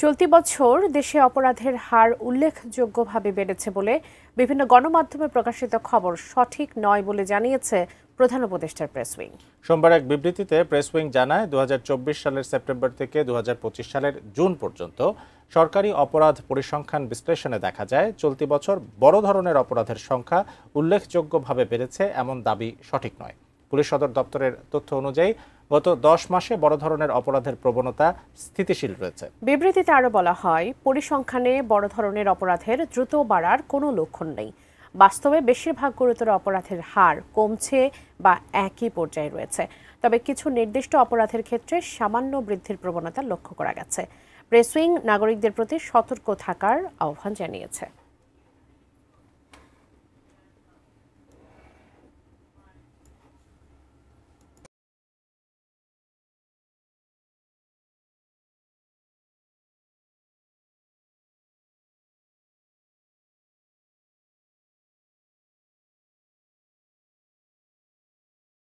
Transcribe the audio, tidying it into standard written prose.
চলতি বছর দেশে অপরাধের হার উল্লেখযোগ্যভাবে বেড়েছে বলে বিভিন্ন গণমাধ্যমে প্রকাশিত খবর সঠিক নয় বলে জানিয়েছে প্রধান উপদেষ্টার প্রেস উইং। সোমবার এক বিবৃতিতে প্রেস উইং জানায় ২০২৪ সালের সেপ্টেম্বর থেকে ২০২৫ সালের জুন পর্যন্ত সরকারি অপরাধ পরিসংখ্যান বিশ্লেষণে দেখা যায় চলতি বছর বড় ধরনের অপরাধের সংখ্যা উল্লেখযোগ্যভাবে বেড়েছে এমন দাবি সঠিক নয়। পুলিশ সদর দপ্তরের তথ্য অনুযায়ী গত ১০ মাসে বড় ধরনের অপরাধের প্রবণতা স্থিতিশীল রয়েছে। বিবৃতিতে আরও বলা হয়, পরিসংখ্যানে বড় ধরনের অপরাধের দ্রুত বাড়ার কোনো লক্ষণ নেই। বাস্তবে বেশিরভাগ গুরুতর অপরাধের হার কমছে বা একই পর্যায়ে রয়েছে। তবে কিছু নির্দিষ্ট অপরাধের ক্ষেত্রে সামান্য বৃদ্ধির প্রবণতা লক্ষ্য করা গেছে। প্রেস উইং নাগরিকদের প্রতি সতর্ক থাকার আহ্বান জানিয়েছে।